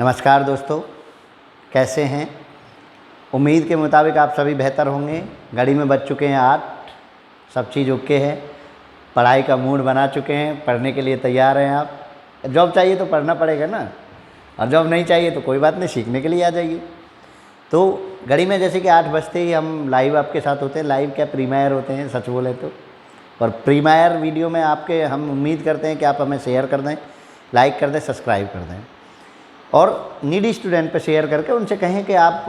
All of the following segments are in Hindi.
नमस्कार दोस्तों, कैसे हैं। उम्मीद के मुताबिक आप सभी बेहतर होंगे। घड़ी में बज चुके हैं 8, सब चीज़ ओके है। पढ़ाई का मूड बना चुके हैं, पढ़ने के लिए तैयार हैं आप। जॉब चाहिए तो पढ़ना पड़ेगा ना, और जॉब नहीं चाहिए तो कोई बात नहीं, सीखने के लिए आ जाइए। तो घड़ी में जैसे कि 8 बजते ही हम लाइव आपके साथ होते हैं। लाइव क्या, प्रीमायर होते हैं सच बोले तो। और प्रीमायर वीडियो में आपके हम उम्मीद करते हैं कि आप हमें शेयर कर दें, लाइक कर दें, सब्सक्राइब कर दें, और नीडी स्टूडेंट पे शेयर करके उनसे कहें कि आप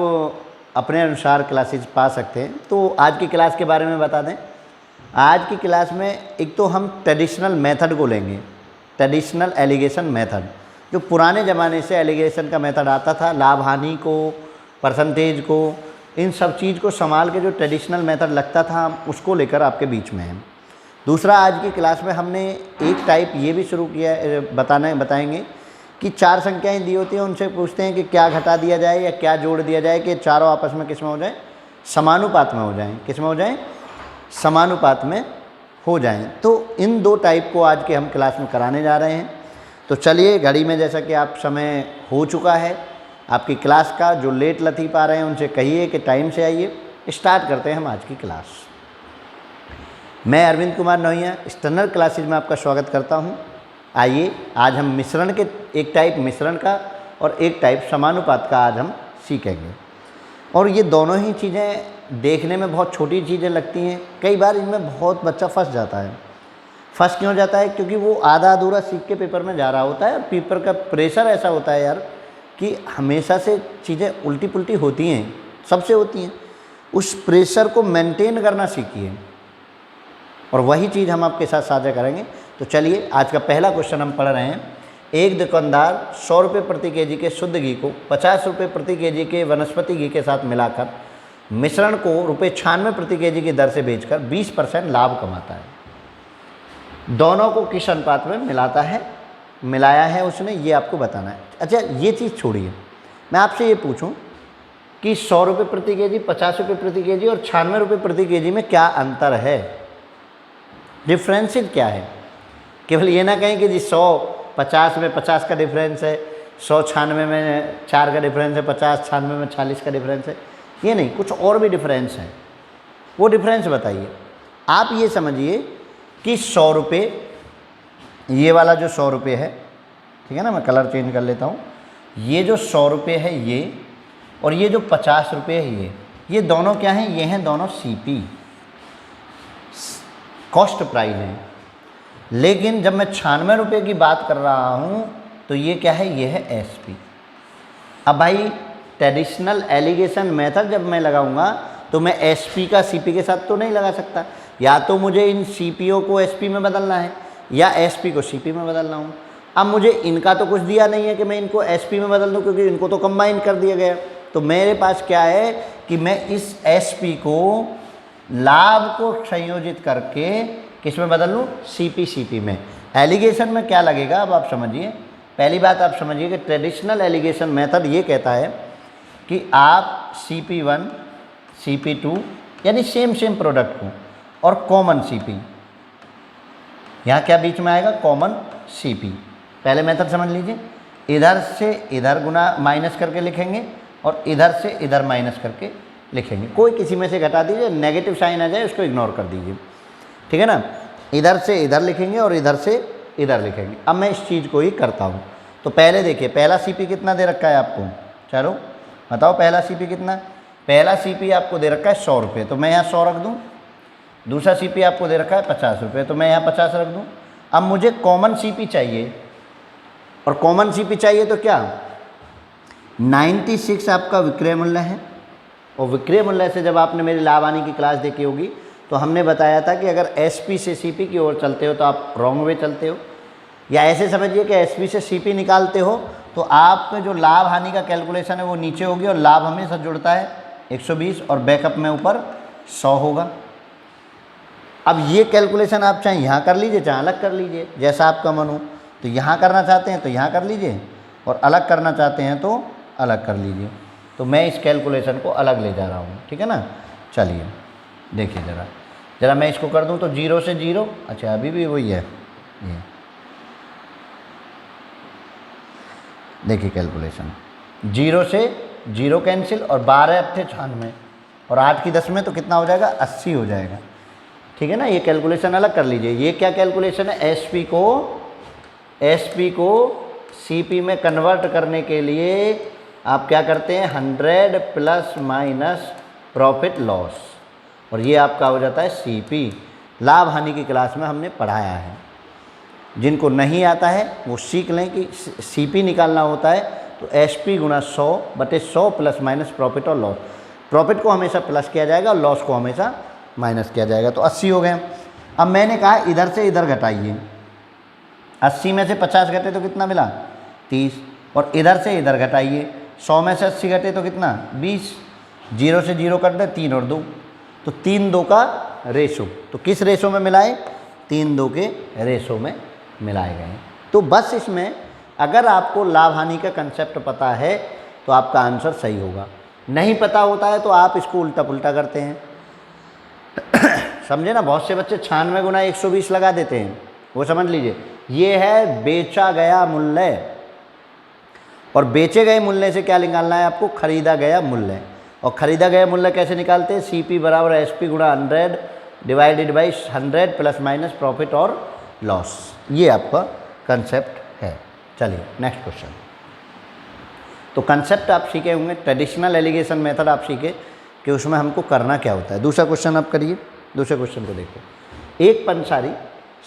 अपने अनुसार क्लासेज पा सकते हैं। तो आज की क्लास के बारे में बता दें। आज की क्लास में एक तो हम ट्रेडिशनल मेथड को लेंगे, ट्रेडिशनल एलिगेशन मेथड, जो पुराने ज़माने से एलिगेशन का मेथड आता था, लाभ हानि को, परसेंटेज को, इन सब चीज़ को संभाल के जो ट्रेडिशनल मेथड लगता था, हम उसको लेकर आपके बीच में हैं। दूसरा, आज की क्लास में हमने एक टाइप ये भी शुरू किया बताएंगे कि 4 संख्याएं दी होती हैं, उनसे पूछते हैं कि क्या घटा दिया जाए या क्या जोड़ दिया जाए कि चारों आपस में किस में हो जाए, समानुपात में हो जाएं। किस में हो जाएं? समानुपात में हो जाएं। तो इन 2 टाइप को आज के हम क्लास में कराने जा रहे हैं। तो चलिए, घड़ी में जैसा कि आप समय हो चुका है आपकी क्लास का, जो लेट लतीफ़ आ रहे हैं उनसे कहिए कि टाइम से आइए। स्टार्ट करते हैं हम आज की क्लास। मैं अरविंद कुमार नोहिया स्टैंडर्ड क्लासेज में आपका स्वागत करता हूं। आइए, आज हम मिश्रण के एक टाइप मिश्रण का और एक टाइप समानुपात का आज हम सीखेंगे। और ये दोनों ही चीज़ें देखने में बहुत छोटी चीज़ें लगती हैं, कई बार इनमें बहुत बच्चा फंस जाता है। फंस क्यों जाता है? क्योंकि वो आधा अधूरा सीख के पेपर में जा रहा होता है, और पेपर का प्रेशर ऐसा होता है यार कि हमेशा से चीज़ें उल्टी पुल्टी होती हैं, सबसे होती हैं। उस प्रेशर को मेंटेन करना सीखिए, और वही चीज़ हम आपके साथ साझा करेंगे। तो चलिए, आज का पहला क्वेश्चन हम पढ़ रहे हैं। एक दुकानदार 100 रुपये प्रति केजी के शुद्ध घी को 50 रुपये प्रति केजी के वनस्पति घी के साथ मिलाकर मिश्रण को ₹96 प्रति केजी की दर से बेचकर 20% लाभ कमाता है। दोनों को किस अनुपात में मिलाया है उसने, ये आपको बताना है। अच्छा, ये चीज़ छोड़िए, मैं आपसे ये पूछूं कि 100 रुपये प्रति केजी, 50 रुपये प्रति केजी और 96 रुपये प्रति केजी में क्या अंतर है? डिफ्रेंशिएट क्या है? केवल ये ना कहें कि जी 100 50 में 50 का डिफरेंस है, 100 96 में 4 का डिफरेंस है, 50 96 में 40 का डिफरेंस है। ये नहीं, कुछ और भी डिफरेंस है। वो डिफरेंस बताइए। आप ये समझिए कि 100 रुपये, ये वाला जो 100 रुपये है, ठीक है ना, मैं कलर चेंज कर लेता हूँ। ये जो 100 रुपये है ये, और ये जो 50 रुपये है ये दोनों क्या हैं? ये हैं दोनों CP, कॉस्ट प्राइस है। लेकिन जब मैं 96 रुपये की बात कर रहा हूँ तो ये क्या है? ये है SP। अब भाई, ट्रेडिशनल एलिगेशन मेथड जब मैं लगाऊंगा तो मैं SP का CP के साथ तो नहीं लगा सकता। या तो मुझे इन CPO को SP में बदलना है, या SP को CP में बदलना हो। अब मुझे इनका तो कुछ दिया नहीं है कि मैं इनको SP में बदल दूँ, क्योंकि इनको तो कंबाइन कर दिया गया। तो मेरे पास क्या है कि मैं इस SP को, लाभ को संयोजित करके किस में बदल लूँ? CP में। एलिगेशन में क्या लगेगा अब आप समझिए। पहली बात आप समझिए कि ट्रेडिशनल एलिगेशन मेथड ये कहता है कि आप CP1 CP2 यानी सेम प्रोडक्ट को, और कॉमन CP, यहाँ क्या बीच में आएगा? Common CP। पहले मेथड समझ लीजिए, इधर से इधर गुना माइनस करके लिखेंगे, और इधर से इधर माइनस करके लिखेंगे। कोई किसी में से घटा दीजिए, नेगेटिव साइन आ जाए उसको इग्नोर कर दीजिए, ठीक है ना। इधर से इधर लिखेंगे और इधर से इधर लिखेंगे। अब मैं इस चीज़ को ही करता हूँ। तो पहले देखिए, पहला CP कितना दे रखा है आपको? चलो बताओ, पहला CP कितना? पहला CP आपको दे रखा है 100 रुपये, तो मैं यहाँ 100 रख दूँ। दूसरा CP आपको दे रखा है 50 रुपये, तो मैं यहाँ 50 रख दूँ। अब मुझे कॉमन CP चाहिए, और कॉमन CP चाहिए तो क्या? 96 आपका विक्रय मूल्य है। और विक्रय मूल्य से जब आपने मेरी लाभ हानि की क्लास देखी होगी तो हमने बताया था कि अगर SP से CP की ओर चलते हो तो आप रॉन्ग वे चलते हो, या ऐसे समझिए कि SP से CP निकालते हो तो आपका जो लाभ हानि का कैलकुलेशन है वो नीचे होगी, और लाभ हमेशा जुड़ता है 120 और बैकअप में ऊपर 100 होगा। अब ये कैलकुलेशन आप चाहे यहाँ कर लीजिए, चाहे अलग कर लीजिए, जैसा आपका मन हो। तो यहाँ करना चाहते हैं तो यहाँ कर लीजिए, और अलग करना चाहते हैं तो अलग कर लीजिए। तो मैं इस कैलकुलेशन को अलग ले जा रहा हूँ, ठीक है ना। चलिए देखिए ज़रा मैं इसको कर दूँ तो 0 से 0, अच्छा अभी भी वही है ये। देखिए कैलकुलेशन, 0 से 0 कैंसिल और 12 अट्ठे 96 और 8 की 10 में तो कितना हो जाएगा, 80 हो जाएगा। ठीक है ना, ये कैलकुलेशन अलग कर लीजिए। ये क्या कैलकुलेशन है, एसपी को सीपी में कन्वर्ट करने के लिए आप क्या करते हैं, 100 प्लस माइनस प्रॉफिट लॉस, और ये आपका हो जाता है सीपी। लाभ हानि की क्लास में हमने पढ़ाया है, जिनको नहीं आता है वो सीख लें कि सीपी निकालना होता है तो एसपी गुणा 100/100 प्लस माइनस प्रॉफिट और लॉस। प्रॉफिट को हमेशा प्लस किया जाएगा और लॉस को हमेशा माइनस किया जाएगा। तो 80 हो गए। अब मैंने कहा इधर से इधर घटाइए, 80 में से 50 घटे तो कितना मिला, 30, और इधर से इधर घटाइए, 100 में से 80 घटे तो कितना, 20, 0 से 0 कट दे, 3 और 2, तो 3-2 का रेशो। तो किस रेशो में मिलाए, 3-2 के रेशो में मिलाए गए। तो बस इसमें अगर आपको लाभ हानि का कंसेप्ट पता है तो आपका आंसर सही होगा, नहीं पता होता है तो आप इसको उल्टा पुल्टा करते हैं। समझे ना, बहुत से बच्चे 96 गुना 120 लगा देते हैं, वो समझ लीजिए ये है बेचा गया मूल्य, और बेचे गए मूल्य से क्या निकालना है आपको, खरीदा गया मूल्य। और खरीदा गया मूल्य कैसे निकालते हैं, सीपी बराबर एसपी गुणा 100 divided by 100 plus minus profit और लॉस। ये आपका कंसेप्ट है। चलिए नेक्स्ट क्वेश्चन। तो कंसेप्ट आप सीखे होंगे, ट्रेडिशनल एलिगेशन मेथड आप सीखे कि उसमें हमको करना क्या होता है। दूसरा क्वेश्चन आप करिए, दूसरे क्वेश्चन को देखो। एक पंसारी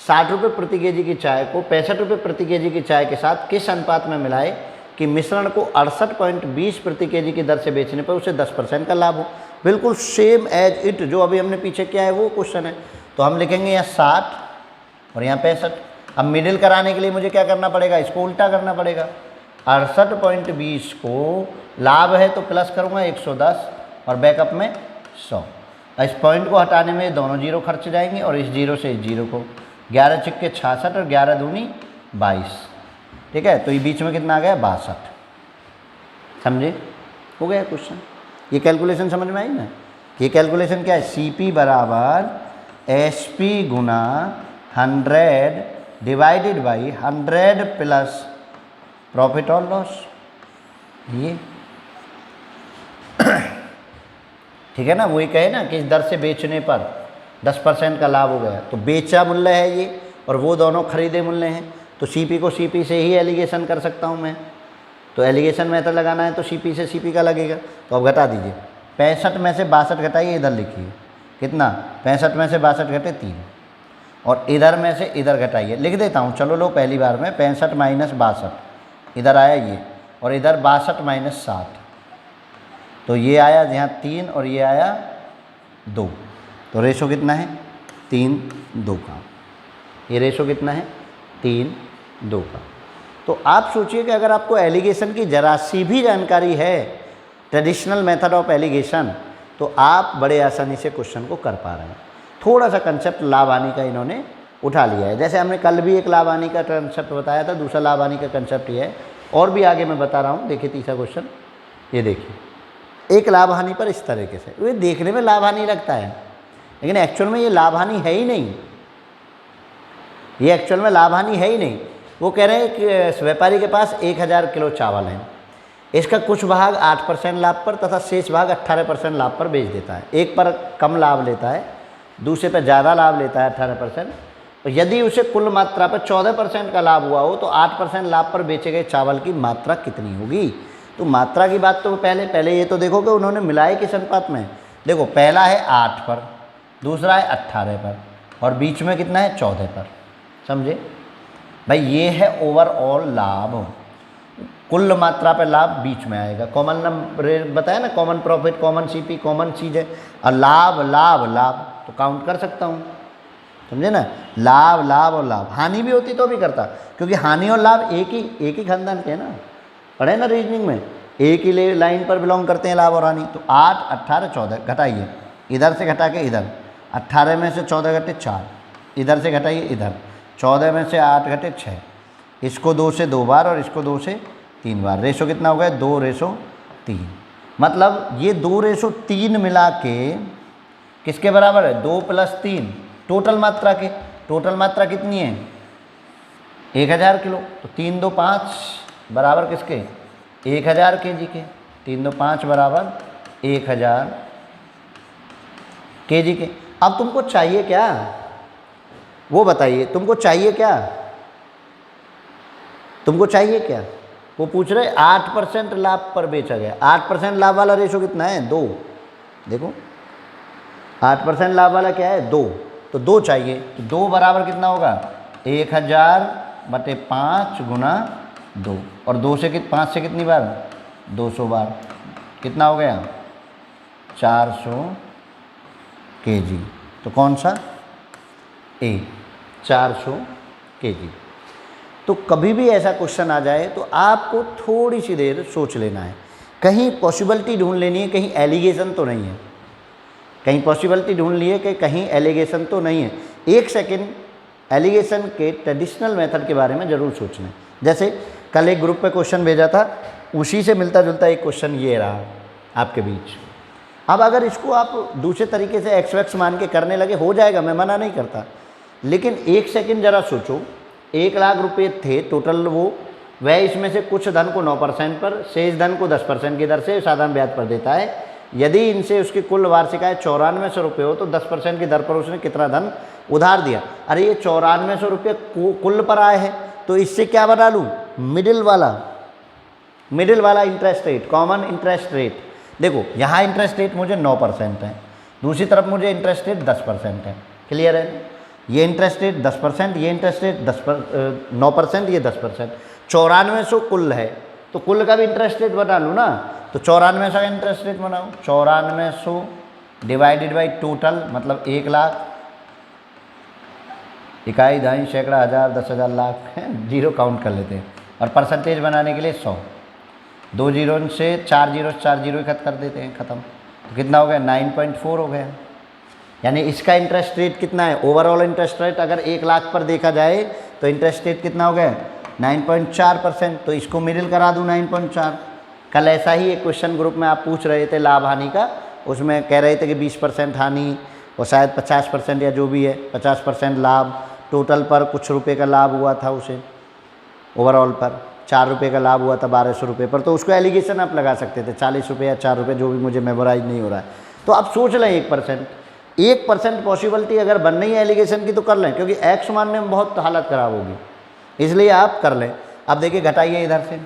60 रुपये प्रति केजी की चाय को 65 रुपये प्रति केजी की चाय के साथ किस अनुपात में मिलाए कि मिश्रण को 68.20 प्रति केजी की दर से बेचने पर उसे 10% का लाभ हो। बिल्कुल सेम एज इट जो अभी हमने पीछे किया है वो क्वेश्चन है। तो हम लिखेंगे यहाँ 60 और यहाँ 65। अब मिडिल कराने के लिए मुझे क्या करना पड़ेगा, इसको उल्टा करना पड़ेगा। 68.20 को लाभ है तो प्लस करूँगा 110 और बैकअप में 100। इस पॉइंट को हटाने में दोनों जीरो खर्च जाएंगे और इस जीरो से इस जीरो को, 11 छिक्के 66 और 11 दूनी 22। ठीक है, तो ये बीच में कितना आ गया, 62। समझे, हो गया क्वेश्चन। ये कैलकुलेशन समझ में आई ना। ये कैलकुलेशन क्या है, सीपी बराबर SP Guna 100 divided by 100 plus profit और लॉस। ये ठीक है ना, वही कहे ना कि इस दर से बेचने पर 10% का लाभ हो गया। तो बेचा मूल्य है ये और वो दोनों खरीदे मूल्य हैं, तो सीपी को सीपी से ही एलिगेशन कर सकता हूँ मैं। तो एलिगेशन मेथड लगाना है तो सीपी से सीपी का लगेगा। तो अब घटा दीजिए, 65 में से 62 घटाइए, इधर लिखिए कितना, 65 में से 62 घटे 3, और इधर में से इधर घटाइए, लिख देता हूँ चलो लो पहली बार में। 65 माइनस 62 इधर आया ये, और इधर 62 माइनस 60, तो ये आया यहाँ 3 और ये आया 2। तो रेशो कितना है, 3:2 का। ये रेशो कितना है, 3:2 का। तो आप सोचिए कि अगर आपको एलिगेशन की जरा सी भी जानकारी है, ट्रेडिशनल मेथड ऑफ एलिगेशन, तो आप बड़े आसानी से क्वेश्चन को कर पा रहे हैं। थोड़ा सा कंसेप्ट लाभ हानि का इन्होंने उठा लिया है। जैसे हमने कल भी एक लाभ हानि का कंसेप्ट बताया था, दूसरा लाभ हानि का कंसेप्ट ये है, और भी आगे मैं बता रहा हूँ। देखिए तीसरा क्वेश्चन, ये देखिए एक लाभ हानि पर इस तरीके से, ये देखने में लाभ हानि लगता है लेकिन एक्चुअल में ये लाभ हानि है ही नहीं, ये एक्चुअल में लाभ हानि है ही नहीं। वो कह रहे हैं कि व्यापारी के पास 1000 किलो चावल है, इसका कुछ भाग 8% लाभ पर तथा शेष भाग 18% लाभ पर बेच देता है। एक पर कम लाभ लेता है, दूसरे पर ज़्यादा लाभ लेता है 18%। तो यदि उसे कुल मात्रा पर 14% का लाभ हुआ हो तो 8% लाभ पर बेचे गए चावल की मात्रा कितनी होगी। तो मात्रा की बात तो पहले ये तो देखो कि उन्होंने मिलाए किस अनुपात में। देखो पहला है 8 पर, दूसरा है 18 पर, और बीच में कितना है 14 पर। समझे भाई, ये है ओवरऑल लाभ, कुल मात्रा पर लाभ बीच में आएगा। कॉमन नंबर बताया ना, common profit, common CP, common चीज़ है। और लाभ लाभ लाभ तो काउंट कर सकता हूँ, समझे ना, लाभ लाभ और लाभ। हानि भी होती तो भी करता, क्योंकि हानि और लाभ एक ही खानदान के हैं ना, पढ़े ना रीजनिंग में, एक ही लाइन पर बिलोंग करते हैं लाभ और हानि। तो 8, 18, 14 घटाइए, इधर से घटा के इधर, 18 में से 14 घटे 4, इधर से घटाइए इधर, 14 में से 8 घटे 6, इसको 2 से 2 बार और इसको 2 से 3 बार। रेशो कितना हो गया, 2:3। मतलब ये 2:3 मिला के किसके बराबर है, 2 + 3 टोटल मात्रा के। टोटल मात्रा कितनी है, 1000 किलो। तो 3, 2, 5, बराबर किसके, 1000 kg के। 3 2 5 बराबर 1000 kg के। अब तुमको चाहिए क्या, वो बताइए, तुमको चाहिए क्या, तुमको चाहिए क्या। वो पूछ रहे 8% लाभ पर बेचा गया। 8% लाभ वाला रेशो कितना है, 2। देखो 8% लाभ वाला क्या है, 2। तो 2 चाहिए, तो 2 बराबर कितना होगा, 1000/5 गुना 2। और 5 से कितनी बार, 200 बार। कितना हो गया, 400 kg। तो कौन सा, ए, 400 kg। तो कभी भी ऐसा क्वेश्चन आ जाए तो आपको थोड़ी सी देर सोच लेना है, कहीं पॉसिबिलिटी ढूंढ लेनी है, कहीं एलिगेशन तो नहीं है, कहीं पॉसिबिलिटी ढूंढ लिए कि कहीं एलिगेशन तो नहीं है। 1 सेकेंड एलिगेशन के ट्रेडिशनल मेथड के बारे में ज़रूर सोचना है। जैसे कल एक ग्रुप पे क्वेश्चन भेजा था, उसी से मिलता जुलता एक क्वेश्चन ये रहा आपके बीच। अब अगर इसको आप दूसरे तरीके से एक्स वैक्स मान के करने लगे, हो जाएगा, मैं मना नहीं करता, लेकिन 1 सेकेंड ज़रा सोचो। 1 लाख रुपए थे टोटल, वो वह इसमें से कुछ धन को 9% पर, शेष धन को 10% की दर से साधारण ब्याज पर देता है। यदि इनसे उसकी कुल वार्षिक आय 9400 रुपये हो तो 10% की दर पर उसने कितना धन उधार दिया। अरे ये 9400 रुपये कुल पर आए हैं, तो इससे क्या बना लूँ, मिडिल वाला interest rate, common interest rate. देखो यहाँ इंटरेस्ट रेट मुझे 9% है, दूसरी तरफ मुझे इंटरेस्ट रेट 10% है। क्लियर है, ये इंटरेस्ट रेट 10%, ये इंटरेस्ट रेट 9%, ये 10%। 9400 कुल है, तो कुल का भी इंटरेस्ट रेट बना लूँ ना, तो 9400 का इंटरेस्ट रेट बनाओ। 9400 डिवाइडेड बाई टोटल, मतलब 1 लाख, इकाई, दहाई, सैकड़ा, हज़ार, 10,000, लाख, जीरो काउंट कर लेते हैं। और परसेंटेज बनाने के लिए 100, 2 जीरो से 4 जीरो इकट्ठ कर देते हैं, ख़त्म। तो कितना हो गया, 9.4 हो गया। यानी इसका इंटरेस्ट रेट कितना है, ओवरऑल इंटरेस्ट रेट अगर 1 लाख पर देखा जाए तो इंटरेस्ट रेट कितना हो गया, 9.4%। तो इसको मिडिल करा दूँ 9.4। कल ऐसा ही एक क्वेश्चन ग्रुप में आप पूछ रहे थे लाभ हानि का, उसमें कह रहे थे कि 20% हानि और शायद 50% या जो भी है 50% लाभ, टोटल पर कुछ रुपए का लाभ हुआ था उसे, ओवरऑल पर 4 रुपये का लाभ हुआ था 1200 रुपये पर। तो उसको एलिगेशन आप लगा सकते थे 40 रुपये या 4 रुपये, जो भी मुझे मेमोराइज नहीं हो रहा है। तो आप सोच लें 1% पॉसिबिलिटी अगर बन रही है एलिगेशन की तो कर लें, क्योंकि एक्स मानने में बहुत हालत ख़राब होगी, इसलिए आप कर लें। अब देखिए घटाइए, इधर से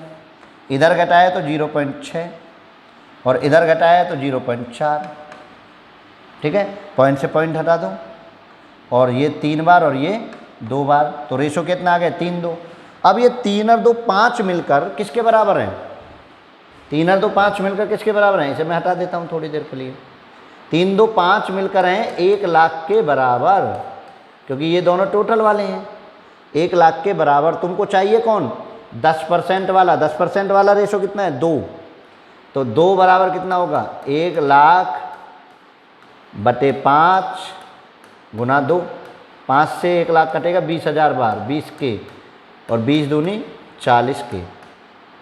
इधर घटाया तो 0.6 और इधर घटाया तो 0.4। ठीक है, पॉइंट से पॉइंट हटा दो, और ये 3 बार और ये 2 बार, तो रेशो कितना आ गया, 3-2। अब ये 3 और 2 5 मिलकर किसके बराबर हैं, 3 और 2 5 मिलकर किसके बराबर हैं, इसे मैं हटा देता हूँ थोड़ी देर के लिए। 3 2 5 मिलकर हैं 1 लाख के बराबर, क्योंकि ये दोनों टोटल वाले हैं। 1 लाख के बराबर तुमको चाहिए कौन, 10% वाला। 10% वाला रेशो कितना है, 2। तो 2 बराबर कितना होगा, 1 लाख बटे 5 गुना 2। 5 से 1 लाख कटेगा 20,000 बार, 20 के, और 20 दूनी 40 के।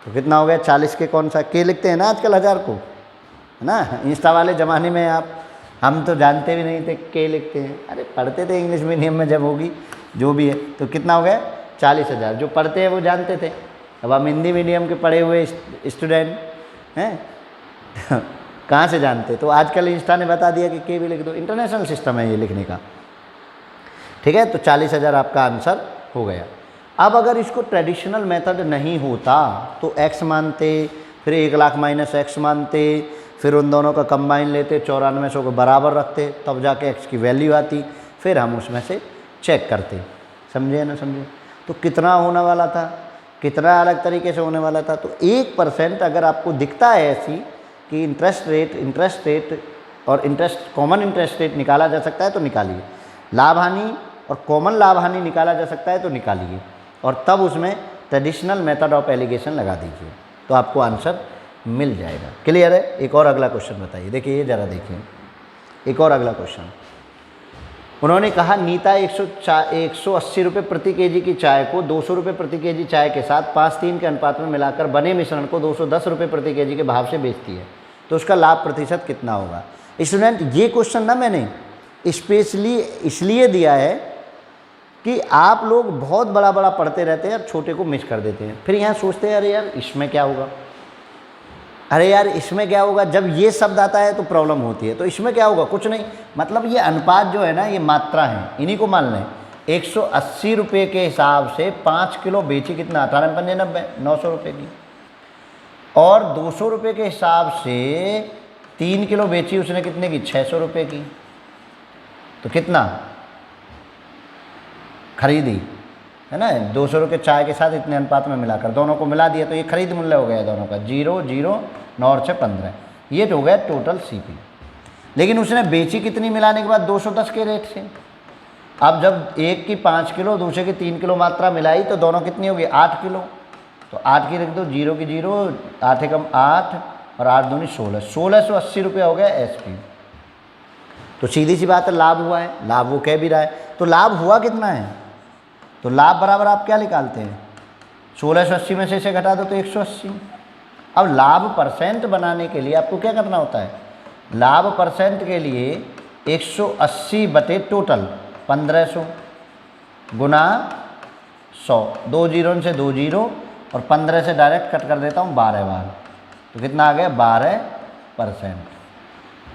तो कितना हो गया, 40 के। कौन सा के लिखते हैं ना आजकल 1000 को, है ना। इंस्टा वाले ज़माने में हम तो जानते भी नहीं थे के लिखते हैं, अरे पढ़ते थे इंग्लिश मीडियम में जब होगी, जो भी है। तो कितना हो गया, 40,000। जो पढ़ते हैं वो जानते थे, अब हम हिंदी मीडियम के पढ़े हुए स्टूडेंट हैं कहाँ से जानते। तो आजकल इंस्टा ने बता दिया कि के भी लिख दो, इंटरनेशनल सिस्टम है ये लिखने का। ठीक है, तो 40,000 आपका आंसर हो गया। अब अगर इसको ट्रेडिशनल मेथड नहीं होता तो x मानते, फिर 1 लाख माइनस x मानते, फिर उन दोनों का कंबाइन लेते, 9400 को बराबर रखते, तब जाके x की वैल्यू आती, फिर हम उसमें से चेक करते। समझे ना समझे। तो कितना होने वाला था, कितना अलग तरीके से होने वाला था। तो 1% अगर आपको दिखता है ऐसी कि इंटरेस्ट रेट और कॉमन इंटरेस्ट रेट निकाला जा सकता है तो निकालिए, लाभ हानि और कॉमन लाभ हानि निकाला जा सकता है तो निकालिए, और तब उसमें ट्रेडिशनल मेथड ऑफ एलिगेशन लगा दीजिए, तो आपको आंसर मिल जाएगा। क्लियर है। एक और अगला क्वेश्चन बताइए, देखिए ये ज़रा देखिए, एक और अगला क्वेश्चन। उन्होंने कहा नीता 180 रुपये प्रति केजी की चाय को 200 रुपये प्रति केजी चाय के साथ 5:3 के अनुपात में मिलाकर बने मिश्रण को 210 रुपये प्रति केजी के भाव से बेचती है, तो उसका लाभ प्रतिशत कितना होगा। स्टूडेंट ये क्वेश्चन ना मैंने स्पेशली इसलिए दिया है कि आप लोग बहुत बड़ा बड़ा पढ़ते रहते हैं और छोटे को मिस कर देते हैं। फिर यहाँ सोचते हैं अरे यार इसमें क्या होगा, अरे यार इसमें क्या होगा, जब ये शब्द आता है तो प्रॉब्लम होती है। तो इसमें क्या होगा, कुछ नहीं, मतलब ये अनुपात जो है ना, ये मात्रा है, इन्हीं को मान लें। 180 रुपये के हिसाब से 5 किलो बेची, कितना, 18×5 900 रुपये की। और 200 रुपये के हिसाब से 3 किलो बेची उसने, कितने की, 600 रुपये की। तो कितना खरीदी, है ना, 200 रुपये चाय के साथ इतने अनुपात में मिलाकर दोनों को मिला दिया, तो ये खरीद मूल्य हो गया दोनों का 0 0 9 और 6 15। ये तो हो गया टोटल सीपी। लेकिन उसने बेची कितनी मिलाने के बाद, 210 के रेट से। अब जब एक की 5 किलो दूसरे की 3 किलो मात्रा मिलाई तो दोनों कितनी होगी, 8 किलो। तो 8 की रख दो, 0 की 0, 8 एकम 8 और 8 दूनी 16, 1680 रुपये हो गया एसपी। तो सीधी सी बात है, लाभ हुआ है, लाभ वो कह भी रहा है। तो लाभ हुआ कितना है, तो लाभ बराबर आप क्या निकालते हैं, 1680 में से इसे घटा दो तो 180। अब लाभ परसेंट बनाने के लिए आपको क्या करना होता है, लाभ परसेंट के लिए 180 बटे टोटल 1500 गुना 100, 2 जीरो से 2 जीरो और 15 से डायरेक्ट कट कर देता हूँ 12 बार। तो कितना आ गया, 12%।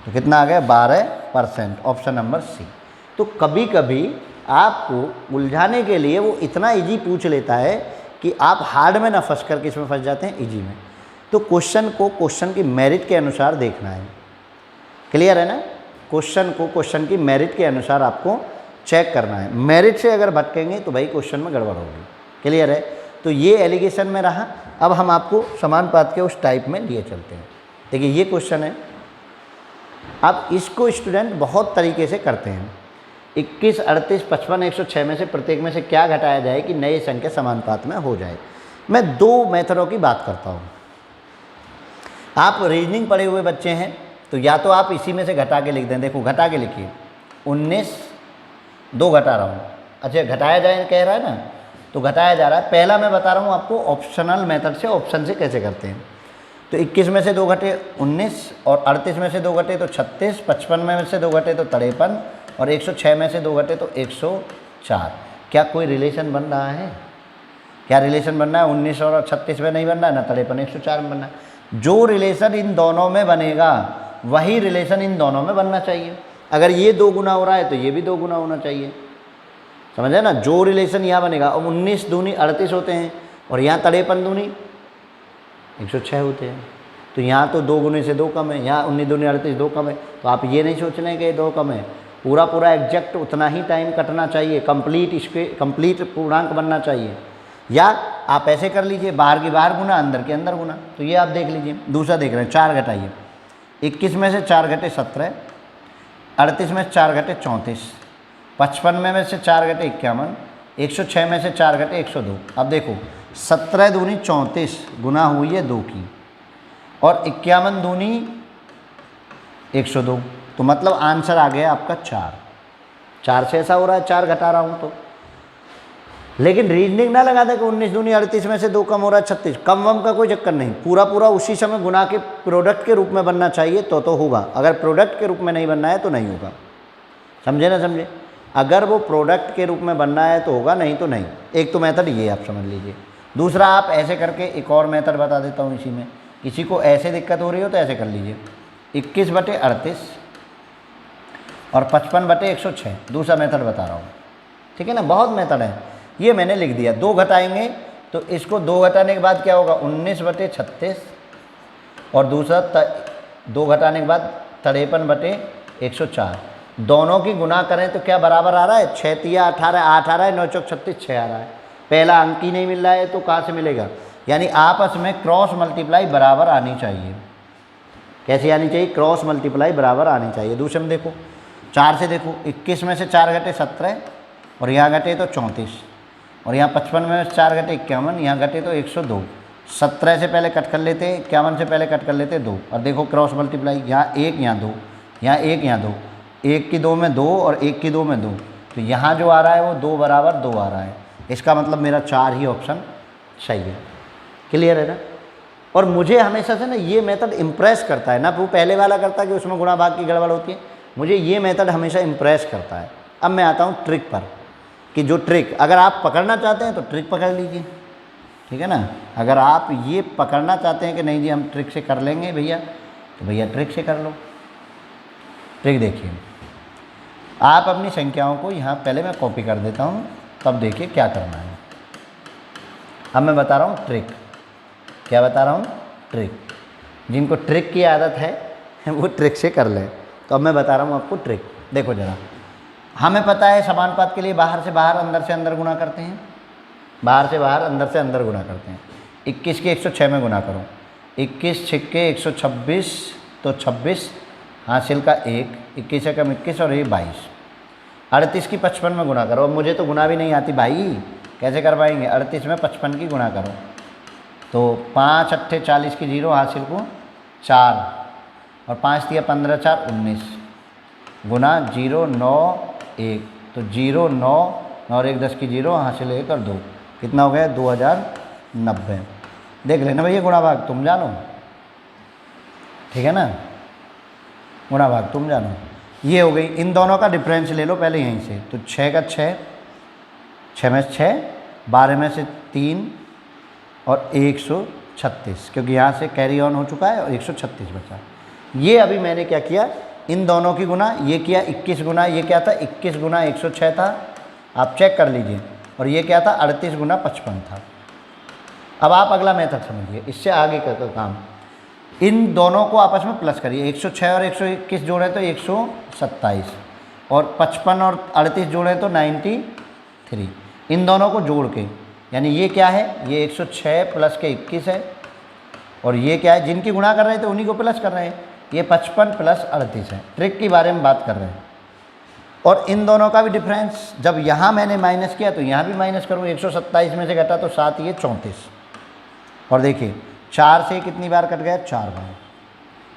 तो कितना आ गया, 12%, ऑप्शन नंबर सी। तो कभी कभी आपको उलझाने के लिए वो इतना इजी पूछ लेता है कि आप हार्ड में ना फंस कर किस में फंस जाते हैं, इजी में। तो क्वेश्चन को क्वेश्चन की मेरिट के अनुसार देखना है। क्लियर है ना, क्वेश्चन को क्वेश्चन की मेरिट के अनुसार आपको चेक करना है। मेरिट से अगर भटकेंगे तो भाई क्वेश्चन में गड़बड़ होगी। क्लियर है, तो ये एलिगेशन में रहा। अब हम आपको समानुपात के उस टाइप में लिए चलते हैं। देखिए ये क्वेश्चन है, अब इसको स्टूडेंट बहुत तरीके से करते हैं। 21, 38, 55, 106 में से प्रत्येक में से क्या घटाया जाए कि नई संख्या समानुपात में हो जाए। मैं 2 मेथडों की बात करता हूँ। आप रीजनिंग पढ़े हुए बच्चे हैं तो या तो आप इसी में से घटा के लिख दें। देखो घटा के लिखिए, 19, 2 घटा रहा हूँ। अच्छा घटाया जाए कह रहा है ना, तो घटाया जा रहा है। पहला मैं बता रहा हूँ आपको ऑप्शनल मेथड से, ऑप्शन से कैसे करते हैं। तो 21 में से 2 घटे 19 और 38 में से 2 घटे तो 36, 55 में से 2 घटे तो 53 और 106 में से 2 घटे तो 104। क्या कोई रिलेशन बन रहा है, क्या रिलेशन बन रहा है, 19 और 36 में नहीं बन रहा है ना, 53 104 में बन रहा है। जो रिलेशन इन दोनों में बनेगा वही रिलेशन इन दोनों में बनना चाहिए। अगर ये 2 गुना हो रहा है तो ये भी 2 गुना होना चाहिए, समझे ना। जो रिलेशन यहाँ बनेगा, अब 19 दूनी 38 होते हैं और यहाँ 53 दूनी 106 होते हैं। तो यहाँ तो 2 गुने से 2 कम है, यहाँ 19 दूनी 38 2 कम है। तो आप ये नहीं सोच रहे कि 2 कम है, पूरा पूरा एग्जैक्ट उतना ही टाइम कटना चाहिए, कंप्लीट पूर्णांक बनना चाहिए। या आप ऐसे कर लीजिए, बाहर की बाहर गुना, अंदर के अंदर गुना। तो ये आप देख लीजिए। दूसरा देख रहे हैं, 4 घटाइए, 21 में से 4 घटे 17, 38 में से 4 घटे 34, 55 में से 4 घटे 51, 106 में से 4 घटे 102। अब देखो 17 दूनी 34 गुना हुई है 2 की और 51 दूनी 102। तो मतलब आंसर आ गया आपका 4 से ऐसा हो रहा है, 4 घटा रहा हूँ तो। लेकिन रीजनिंग ना लगा दे कि 19 दूनी 38 में से 2 कम हो रहा है 36, कम वम का कोई चक्कर नहीं। पूरा पूरा उसी समय गुना के प्रोडक्ट के रूप में बनना चाहिए तो होगा। अगर प्रोडक्ट के रूप में नहीं बनना है तो नहीं होगा, समझे ना समझे। अगर वो प्रोडक्ट के रूप में बनना है तो होगा, नहीं तो नहीं। एक तो मेथड ये आप समझ लीजिए। दूसरा आप ऐसे करके एक और मेथड बता देता हूँ इसी में। किसी को ऐसे दिक्कत हो रही हो तो ऐसे कर लीजिए, 21 बटे 38 और 55 बटे 106। दूसरा मेथड बता रहा हूँ, ठीक है ना। बहुत मेथड है, ये मैंने लिख दिया। 2 घटाएंगे तो इसको 2 घटाने के बाद क्या होगा, 19 बटे 36 और दूसरा 2 घटाने के बाद 53 बटे 104। दोनों की गुना करें तो क्या बराबर आ रहा है, 6 तिया 18, 8 आ रहा है, 9 चौक 36, 6 आ रहा है। पहला अंक ही नहीं मिल रहा है तो कहाँ से मिलेगा। यानी आपस में क्रॉस मल्टीप्लाई बराबर आनी चाहिए। कैसे आनी चाहिए, क्रॉस मल्टीप्लाई बराबर आनी चाहिए। दूसरे में देखो 4 से देखो, 21 में से 4 घटे 17 और यहाँ घटे तो 34 और यहाँ 55 में 4 घटे 51, यहाँ घटे तो 102। 17 से पहले कट कर लेते, 51 से पहले कट कर लेते 2 और देखो क्रॉस मल्टीप्लाई, यहाँ 1 यहाँ 2, यहाँ 1 यहाँ 2, 1 की 2 में 2 और 1 की 2 में 2। तो यहाँ जो आ रहा है वो 2 बराबर 2 आ रहा है। इसका मतलब मेरा 4 ही ऑप्शन सही है। क्लियर है ना। और मुझे हमेशा से ना ये मेथड इम्प्रेस करता है ना, वो पहले वाला करता है कि उसमें गुणा भाग की गड़बड़ होती है, मुझे ये मेथड हमेशा इम्प्रेस करता है। अब मैं आता हूँ ट्रिक पर। कि जो ट्रिक अगर आप पकड़ना चाहते हैं तो ट्रिक पकड़ लीजिए, ठीक है ना। अगर आप ये पकड़ना चाहते हैं कि नहीं जी हम ट्रिक से कर लेंगे भैया, तो भैया ट्रिक से कर लो। ट्रिक देखिए, आप अपनी संख्याओं को यहाँ पहले मैं कॉपी कर देता हूँ, तब देखिए क्या करना है। अब मैं बता रहा हूँ ट्रिक, क्या बता रहा हूँ, ट्रिक। जिनको ट्रिक की आदत है वो ट्रिक से कर लें। तो अब मैं बता रहा हूँ आपको ट्रिक। देखो ज़रा, हमें पता है समानुपात के लिए बाहर से बाहर अंदर से अंदर गुणा करते हैं, बाहर से बाहर अंदर से अंदर गुणा करते हैं। 21 के 106 में गुणा करो, 21 छिक्के 126 तो 26 हासिल का 1, 21 से कम 21 और ये 22। 38 की 55 में गुणा करो। अब मुझे तो गुणा भी नहीं आती भाई, कैसे कर पाएंगे। 38 में 55 की गुणा करो तो 5 अट्ठे 40 की 0 हासिल को 4 और 5 दिया 15 4 19 गुना 0 9 1 तो 0 9 और 1 10 की 0 हासिल 1 और 2 कितना हो गया 2090। देख लेना भैया, गुणा भाग तुम जानो, ठीक है ना, गुणा भाग तुम जानो। ये हो गई, इन दोनों का डिफरेंस ले लो पहले यहीं से। तो 6 का 6, 6 में 6, 12 में से 3 और 136, क्योंकि यहाँ से कैरी ऑन हो चुका है और 136 बचा। ये अभी मैंने क्या किया, इन दोनों की गुना, ये किया 21 गुना, ये क्या था 21 गुना 106 था, आप चेक कर लीजिए। और ये क्या था 38 गुना 55 था। अब आप अगला मेथड समझिए, इससे आगे का काम। इन दोनों को आपस में प्लस करिए, 106 और 121 जोड़े तो 127 और 55 और 38 जोड़े तो 93। इन दोनों को जोड़ के, यानी ये क्या है, ये 106 प्लस के 21 है और ये क्या है, जिनकी गुणा कर रहे थे उन्हीं को प्लस कर रहे हैं, ये 55 प्लस 38 है। ट्रिक के बारे में बात कर रहे हैं। और इन दोनों का भी डिफरेंस, जब यहाँ मैंने माइनस किया तो यहाँ भी माइनस करूँ, 127 में से घटा तो 7 ये 34 और देखिए 4 से कितनी बार कट गया, 4 बार,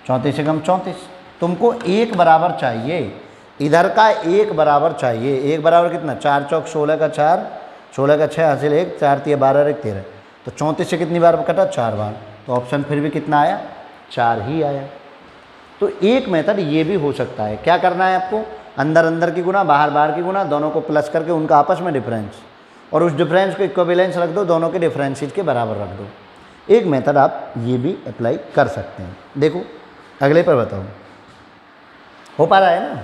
34 से कम 34। तुमको एक बराबर चाहिए, इधर का एक बराबर चाहिए। एक बराबर कितना, 4 चौक 16 का 4, 16 का 6 हासिल 1, 4 तिया 12 1 13। तो 34 से कितनी बार कटा, 4 बार। तो ऑप्शन फिर भी कितना आया, 4 ही आया। तो एक मेथड ये भी हो सकता है। क्या करना है आपको, अंदर अंदर की गुना बाहर बाहर की गुना, दोनों को प्लस करके उनका आपस में डिफरेंस, और उस डिफरेंस को इक्विवेलेंस रख दो, दोनों के डिफरेंसेस के बराबर रख दो। एक मेथड आप ये भी अप्लाई कर सकते हैं। देखो अगले पर बताओ, हो पा रहा है ना।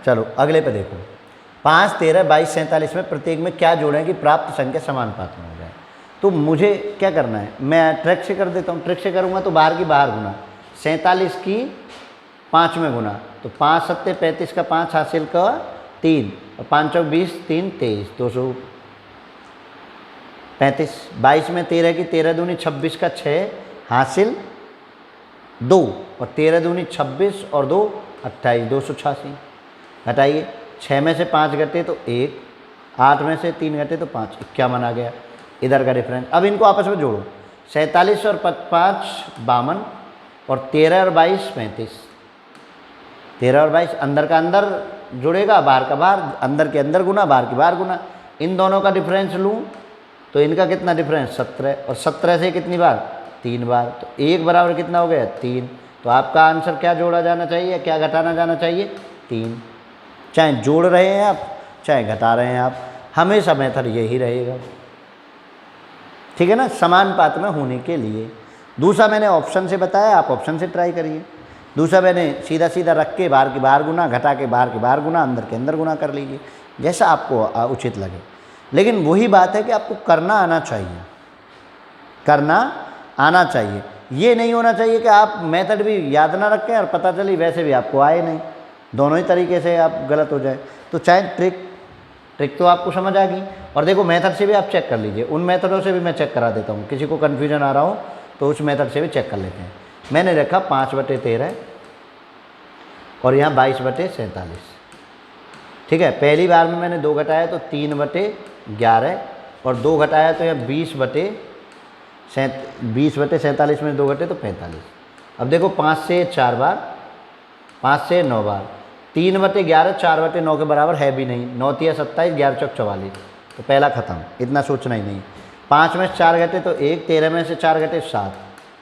चलो अगले पे देखो, 5 13 22 47 में प्रत्येक में क्या जोड़ें कि प्राप्त संख्या समानुपात में हो जाए। तो मुझे क्या करना है, मैं ट्रिक से कर देता हूँ। ट्रिक से करूँगा तो बाहर की बाहर गुना, 47 की 5 में गुना, तो 5 7 35 का 5 हासिल का 3 और 5 चौक 20 3 23 235। 22 में 13 की 13 दूनी 26 का 6 हासिल 2 और 13 दूनी 26 और 2 28 286। घटाइए, 6 में से 5 घटे तो 1, 8 में से 3 घटे तो 5, 51 आ गया इधर का डिफरेंस। अब इनको आपस में जोड़ो, 47 और 5 52 और 13 और 22 35। 13 और 22 अंदर का अंदर जुड़ेगा, बाहर का बाहर, अंदर के अंदर गुना बाहर की बाहर गुना। इन दोनों का डिफरेंस लूँ तो इनका कितना डिफरेंस 17 और 17 से कितनी बार 3 बार, तो 1 बराबर कितना हो गया 3। तो आपका आंसर क्या जोड़ा जाना चाहिए, क्या घटाना जाना चाहिए 3। चाहे जोड़ रहे हैं आप चाहे घटा रहे हैं आप, हमेशा मेथड यही रहेगा, ठीक है ना, समानुपात में होने के लिए। दूसरा मैंने ऑप्शन से बताया, आप ऑप्शन से ट्राई करिए। दूसरा मैंने सीधा सीधा रख के बाहर की बाहर गुना, घटा के बाहर की बाहर गुना, अंदर के अंदर गुना कर लीजिए, जैसा आपको उचित लगे। लेकिन वही बात है कि आपको करना आना चाहिए, करना आना चाहिए। ये नहीं होना चाहिए कि आप मेथड भी याद ना रखें और पता चली वैसे भी आपको आए नहीं, दोनों ही तरीके से आप गलत हो जाए। तो चाहे ट्रिक तो आपको समझ आ गई, और देखो मेथड से भी आप चेक कर लीजिए। उन मेथडों से भी मैं चेक करा देता हूँ, किसी को कन्फ्यूजन आ रहा हो तो उस मेथड से भी चेक कर लेते हैं। मैंने रखा 5/13 और यहाँ 22/47, ठीक है। पहली बार में मैंने 2 घटाया तो 3/11 और 2 घटाया तो यहाँ 20/47 में 2 घटे तो 45। अब देखो 5 से 4 बार, 5 से 9 बार, 3/11 4/9 के बराबर है भी नहीं, 9 तिया 27 11 चौक 44, तो पहला ख़त्म, इतना सोचना ही नहीं। 5 में से 4 घटे तो 1, 13 में से 4 घटे 7,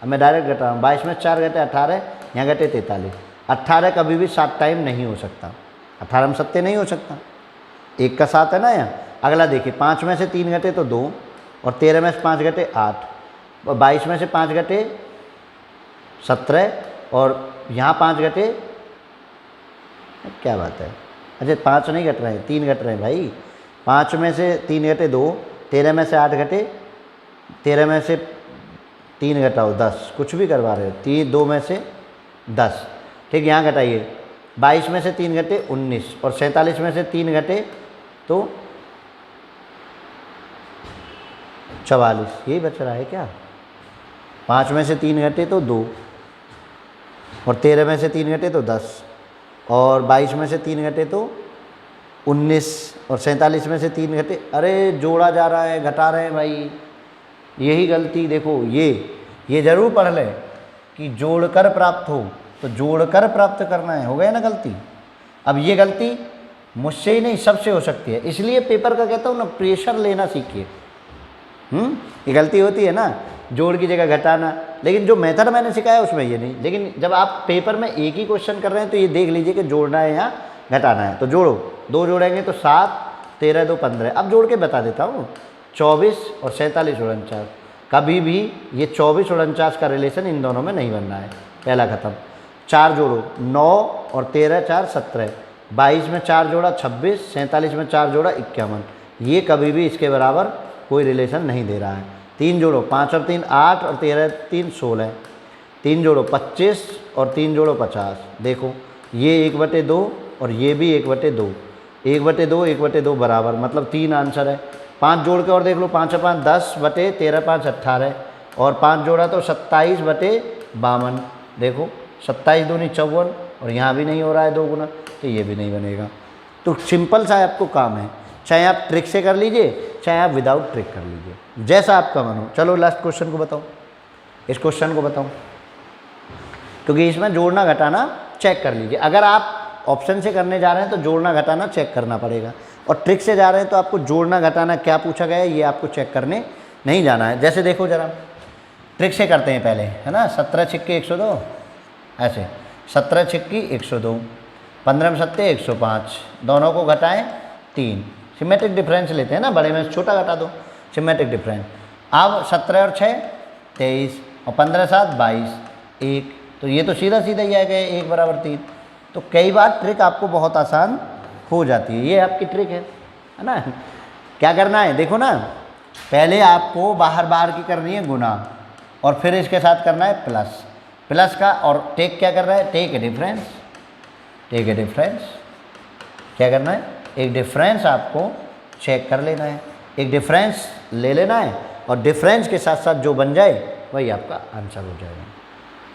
अब मैं डायरेक्ट घटा रहा हूँ। 22 में 4 घटे 18, यहाँ घटे 43। 18 कभी भी 7 टाइम नहीं हो सकता, 18 में 7 नहीं हो सकता, 1 का 7 है ना यहाँ। अगला देखिए 5 में से 3 घटे तो 2, और 13 में से 5 घटे 8, और 22 में से 5 घटे 17, और यहाँ 5 घटे, क्या बात है, अच्छा 5 नहीं घट रहे हैं, 3 घट रहे हैं भाई। 5 में से 3 घटे 2, 13 में से 8 घटे, 13 में से 3 घटाओ 10, कुछ भी करवा रहे हो, 2 में से 10, ठीक। यहाँ घटाइए 22 में से 3 घटे 19, और 47 में से 3 घटे तो 44, यही बच रहा है क्या। 5 में से 3 घटे तो 2, और 13 में से 3 घटे तो 10, और 22 में से 3 घटे तो 19, और 47 में से 3 घटे, अरे जोड़ा जा रहा है, घटा रहे हैं भाई, यही गलती। देखो ये ज़रूर पढ़ लें कि जोड़कर प्राप्त हो, तो जोड़कर प्राप्त करना है, हो गया ना गलती। अब ये गलती मुझसे ही नहीं सबसे हो सकती है, इसलिए पेपर का कहता हूँ ना, प्रेशर लेना सीखिए। ये गलती होती है ना, जोड़ की जगह घटाना, लेकिन जो मेथड मैंने सिखाया उसमें ये नहीं। लेकिन जब आप पेपर में एक ही क्वेश्चन कर रहे हैं तो ये देख लीजिए कि जोड़ना है या घटाना है। तो जोड़ो, 2 जोड़ेंगे तो 7, 13 2 15। अब जोड़ के बता देता हूँ, 24 और 47 49। कभी भी ये 24 और 49 का रिलेशन इन दोनों में नहीं बनना है, पहला खत्म। 4 जोड़ो, 9 और 13 4 17, 22 में 4 जोड़ा 26, 47 में 4 जोड़ा 51, ये कभी भी इसके बराबर कोई रिलेशन नहीं दे रहा है। 3 जोड़ो, 5 और 3 8, और 13 3 16, 3 जोड़ो 25, और 3 जोड़ो 50। देखो ये 1/2 और ये भी 1/2, 1/2 1/2 बराबर, मतलब 3 आंसर है। 5 जोड़ के और देख लो, 5 और 5 10 बटे 13 5 18, और 5 जोड़ा तो 27 बटे 52। देखो 27 दूनी 54, और यहाँ भी नहीं हो रहा है 2 गुना, तो ये भी नहीं बनेगा। तो सिंपल सा आपको काम है, चाहे आप ट्रिक से कर लीजिए, चाहे आप विदाउट ट्रिक कर लीजिए, जैसा आपका मन हो। चलो लास्ट क्वेश्चन को बताओ, इस क्वेश्चन को बताओ, क्योंकि इसमें जोड़ना घटाना चेक कर लीजिए। अगर आप ऑप्शन से करने जा रहे हैं तो जोड़ना घटाना चेक करना पड़ेगा, और ट्रिक से जा रहे हैं तो आपको जोड़ना घटाना क्या पूछा गया है ये आपको चेक करने नहीं जाना है। जैसे देखो जरा, ट्रिक से करते हैं पहले, है ना। 17 छिक्के 102, ऐसे 17 छिक्की 102, 15 में 7 105, दोनों को घटाएं 3, सिमेट्रिक डिफरेंस लेते हैं ना, बड़े में छोटा घटा दो, सिमेट्रिक डिफरेंस। अब 17 और 6 23, और 15 7 22 1, तो ये तो सीधा सीधा ही आएगा 1 बराबर 3। तो कई बार ट्रिक आपको बहुत आसान हो जाती है, ये आपकी ट्रिक है ना। क्या करना है देखो ना, पहले आपको बाहर बाहर की करनी है गुना, और फिर इसके साथ करना है प्लस, प्लस का, और टेक क्या कर रहा है, take a difference, take a difference. क्या करना है, एक डिफरेंस आपको चेक कर लेना है, एक डिफरेंस ले लेना है, और डिफरेंस के साथ साथ जो बन जाए वही आपका आंसर हो जाएगा।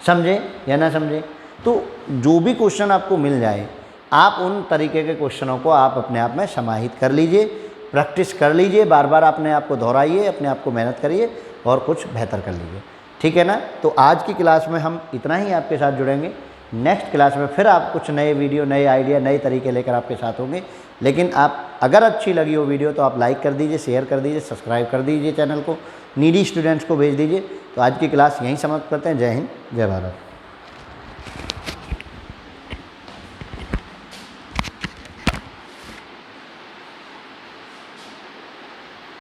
समझे या ना समझे। तो जो भी क्वेश्चन आपको मिल जाए, आप उन तरीके के क्वेश्चनों को आप अपने आप में समाहित कर लीजिए, प्रैक्टिस कर लीजिए, बार बार अपने आप को दोहराइए, अपने आप को मेहनत करिए, और कुछ बेहतर कर लीजिए, ठीक है ना। तो आज की क्लास में हम इतना ही आपके साथ जुड़ेंगे, नेक्स्ट क्लास में फिर आप कुछ नए वीडियो, नए आइडिया, नए तरीके लेकर आपके साथ होंगे। लेकिन आप अगर अच्छी लगी हो वीडियो तो आप लाइक कर दीजिए, शेयर कर दीजिए, सब्सक्राइब कर दीजिए चैनल को, नीडी स्टूडेंट्स को भेज दीजिए। तो आज की क्लास यहीं समाप्त करते हैं। जय हिंद, जय भारत।